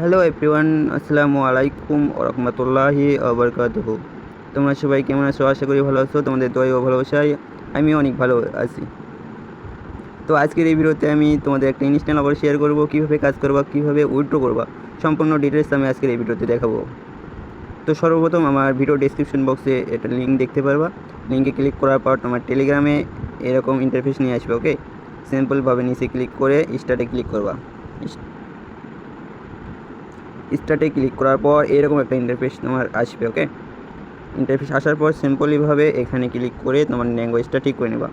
Hello everyone, আসসালামু আলাইকুম ওয়া রাহমাতুল্লাহি ওয়া বারাকাতুহু। তোমরা সবাই কেমন আছো? আশা করি ভালো আছো। তোমাদের দোয়া ও ভালোবাসায় আমি অনেক ভালো আছি। তো আজকের এই ভিডিওতে আমি তোমাদের একটা ইনস্ট্যান্ট অফার শেয়ার করব, কীভাবে কাজ করবা, কীভাবে উইথড্র করবা, সম্পূর্ণ ডিটেলস আমি আজকের এই ভিডিওতে দেখাবো। তো সর্বপ্রথম আমার ভিডিও ডেসক্রিপশন বক্সে একটা লিঙ্ক দেখতে পারবা। লিঙ্কে ক্লিক করার পর তোমার টেলিগ্রামে এরকম ইন্টারফেস নিয়ে আসবে। ওকে, সিম্পলভাবে নিচে ক্লিক করে স্টার্টে ক্লিক করবা। স্টার্টে ক্লিক করার পর এরকম একটা ইন্টারফেস তোমার আসবে। ওকে, ইন্টারফেস আসার পর সিম্পলিভাবে এখানে ক্লিক করে তোমার ল্যাঙ্গুয়েজটা ঠিক করে নেবা।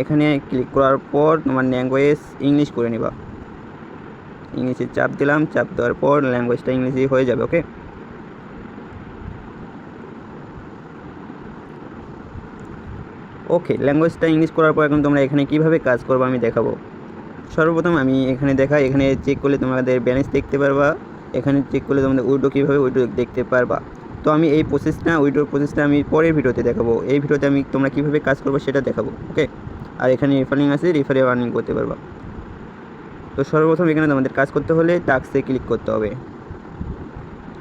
এখানে ক্লিক করার পর তোমার ল্যাঙ্গুয়েজ ইংলিশ করে নেবা। ইংলিশে চাপ দিলাম, চাপ দেওয়ার পর ল্যাঙ্গুয়েজটা ইংলিশে হয়ে যাবে। ওকে, ল্যাঙ্গুয়েজটা ইংলিশ করার পর এখন তোমরা এখানে কীভাবে কাজ করবে আমি দেখাবো। সর্বপ্রথম আমি এখানে দেখাই, এখানে চেক করলে তোমাদের ব্যালেন্স দেখতে পারবা। এখানে চেক করলে তোমাদের উইড্রো কীভাবে উইড্রো দেখতে পারবা। তো আমি এই উইড্রোর প্রসেসটা আমি পরের ভিডিওতে দেখাবো। এই ভিডিওতে আমি তোমরা কীভাবে কাজ করবো সেটা দেখাবো। ওকে, আর এখানে রেফারিং আছে, রেফারে আর্নিং করতে পারবা। তো সর্বপ্রথম এখানে তোমাদের কাজ করতে হলে টাস্কে ক্লিক করতে হবে।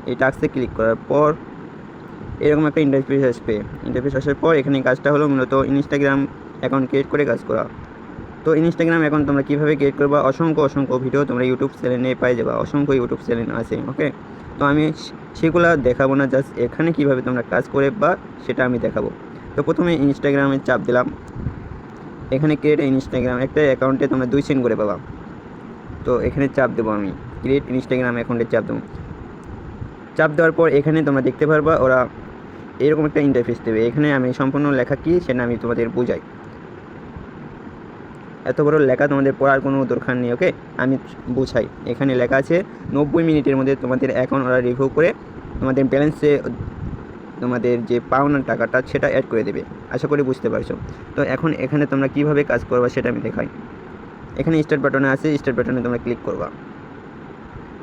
এই টাস্কে ক্লিক করার পর এরকম একটা ইন্টারফেস আসবে। ইন্টারফেস আসার পর এখানে কাজটা হলো মূলত ইনস্টাগ্রাম অ্যাকাউন্ট ক্রিয়েট করে কাজ করা। তো ইনস্টাগ্রাম অ্যাকাউন্ট তোমরা কীভাবে ক্রিয়েট করবা, অসংখ্য ভিডিও তোমরা ইউটিউব চ্যানেলে পাই যাবা। অসংখ্য ইউটিউব চ্যানেল আছে। ওকে, তো আমি সেগুলো দেখাবো না, জাস্ট এখানে কীভাবে তোমরা কাজ করে বা সেটা আমি দেখাবো। তো প্রথমে ইনস্টাগ্রামে চাপ দিলাম। এখানে ক্রিয়েট ইনস্টাগ্রাম একটা অ্যাকাউন্টে তোমরা 2 সেন্ট করে পাবা। তো এখানে চাপ দেবো, আমি ক্রিয়েট ইনস্টাগ্রাম অ্যাকাউন্টে চাপ দেবো। চাপ দেওয়ার পর এখানে তোমরা দেখতে পারবা ওরা এরকম একটা ইন্টারফেস দেবে। এখানে আমি সম্পূর্ণ লেখা কী সেটা আমি তোমাদের বুঝাই। এত বড় লেখা তোমাদের পড়ার কোনো দরকার নেই। ওকে, আমি বুঝাই। এখানে লেখা আছে 90 মিনিটের মধ্যে তোমাদের অ্যাকাউন্ট ওরা রিভিউ করে তোমাদের ব্যালেন্সে তোমাদের যে পাওনার টাকাটা সেটা অ্যাড করে দেবে। আশা করি বুঝতে পারছো। তো এখন এখানে তোমরা কীভাবে কাজ করবা সেটা আমি দেখাই। এখানে স্টার্ট বাটনে আছে, স্টার্ট বাটনে তোমরা ক্লিক করবা।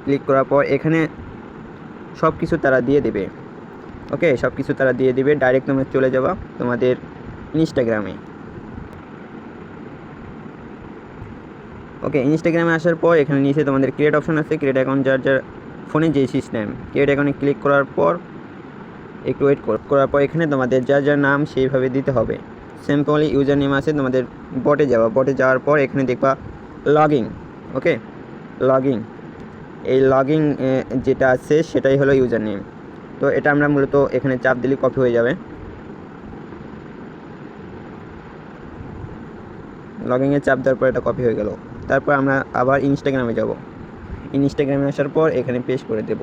ক্লিক করার পর এখানে সব কিছু তারা দিয়ে দেবে। ওকে, সব কিছু তারা দিয়ে দেবে। ডাইরেক্ট তোমরা চলে যাবা তোমাদের ইনস্টাগ্রামে। ওকে, ইনস্টাগ্রামে আসার পর এখানে নিচে তোমাদের ক্রিয়েট অপশন আছে। ক্রিয়েট অ্যাকাউন্ট যার যার ফোনে যে সিস্টেম, ক্রিয়েট অ্যাকাউন্টে ক্লিক করার পর একটু ওয়েট করার পর এখানে তোমাদের যার যার নাম সেইভাবে দিতে হবে। সিম্পলি ইউজার নেম আছে, তোমাদের বটে যাওয়া। বটে যাওয়ার পর এখানে দেখবা লগইন। ওকে, লগইন, এই লগইন যেটা আছে সেটাই হলো ইউজার নেম। তো এটা আমরা মূলত এখানে চাপ দিলে কপি হয়ে যাবে। লগইনে চাপ দেওয়ার পর এটা কপি হয়ে গেল। তারপর আমরা আবার ইনস্টাগ্রামে যাব। ইনস্টাগ্রামে আসার পর এখানে পেস্ট করে দেব।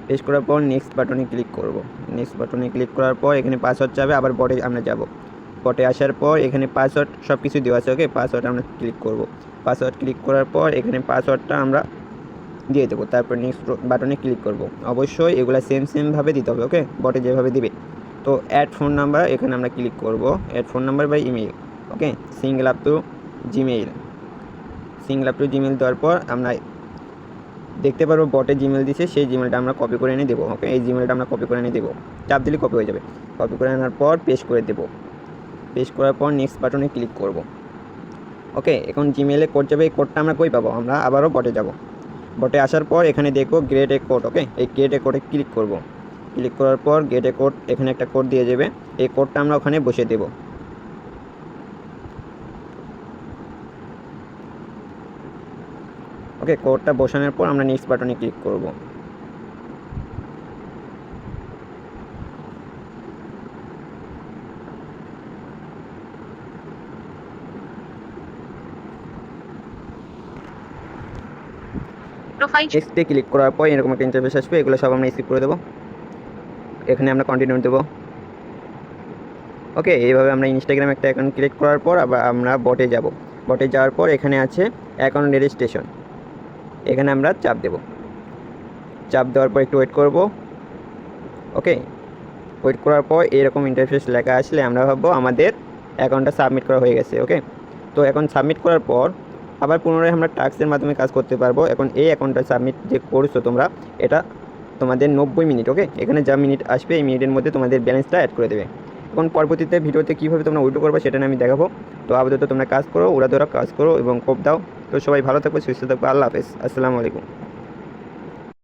পেস্ট করার পর নেক্সট বাটনে ক্লিক করব। নেক্সট বাটনে ক্লিক করার পর এখানে পাসওয়ার্ড চাবে, আবার বটে আমরা যাব। বটে আসার পর এখানে পাসওয়ার্ড সব কিছু দেওয়া আছে। ওকে, পাসওয়ার্ড আমরা ক্লিক করব। পাসওয়ার্ড ক্লিক করার পর এখানে পাসওয়ার্ডটা আমরা দিয়ে দেবো। তারপর নেক্সট বাটনে ক্লিক করব। অবশ্যই এগুলো সেমভাবে দিতে হবে। ওকে, বটে যেভাবে দিবে। তো অ্যাড ফোন নাম্বার এখানে আমরা ক্লিক করব। Add phone number by email. Okay, single up to Gmail. Single up to Gmail দেওয়ার পর আমরা দেখতে পারবো বটে জিমেল দিছে, সেই জিমেলটা আমরা কপি করে এনে দেবো। ওকে, এই জিমেলটা আমরা কপি করে এনে দেবো। চাপ দিলে কপি হয়ে যাবে। কপি করে আনার পর পেস্ট করে দেবো। পেস্ট করার পর নেক্সট বাটনে ক্লিক করব। ওকে, এখন জিমেলে কোড যাবে। এই কোডটা আমরা কই পাবো? আমরা আবারও বটে যাব। বটে আসার পর এখানে দেখবো গেট এ কোড। ওকে, এই গেট এ কোডে ক্লিক করব। ক্লিক করার পর গেট এ কোড, এখানে একটা কোড দিয়ে যাবে। এই কোডটা আমরা ওখানে বসে দেবো। ওকে, কোডটা বসানোর পর আমরা নেক্সট বাটনে ক্লিক করব। নেক্সটে ক্লিক করার পর এরকম একটা ইন্টারফেস আসবে। এগুলো সব আমরা স্কিপ করে দেবো। এখানে আমরা কন্টিনিউ দেবো। ওকে, এইভাবে আমরা ইনস্টাগ্রাম একটা অ্যাকাউন্ট ক্রিয়েট করার পর আবার আমরা বটে যাব। বটে যাওয়ার পর এখানে আছে অ্যাকাউন্ট রেজিস্ট্রেশন। এখানে আমরা চাপ দেব। চাপ দেওয়ার পর একটু ওয়েট করব। ওকে, ওয়েট করার পর এরকম ইন্টারফেস লেখা আসলে আমরা ভাববো আমাদের অ্যাকাউন্টটা সাবমিট করা হয়ে গেছে। ওকে, তো এখন সাবমিট করার পর আবার পুনরায় আমরা টাস্কের মাধ্যমে কাজ করতে পারবো। এখন এই অ্যাকাউন্টটা সাবমিট যে করছো তোমরা, এটা তোমাদের 90 মিনিট। ওকে, এখানে যা মিনিট আসবে এই মিনিটের মধ্যে তোমাদের ব্যালেন্সটা অ্যাড করে দেবে। এখন পরবর্তীতে ভিডিওতে কীভাবে তোমরা উইথড্র করবে সেটা নিয়ে আমি দেখাবো। তো আপাতত তোমরা কাজ করো, ওরা কাজ করো এবং কোপ দাও। তো সবাই ভালো থাকবে, সুস্থ থাকবে। আল্লাহ হাফেজ, আসসালামু আলাইকুম।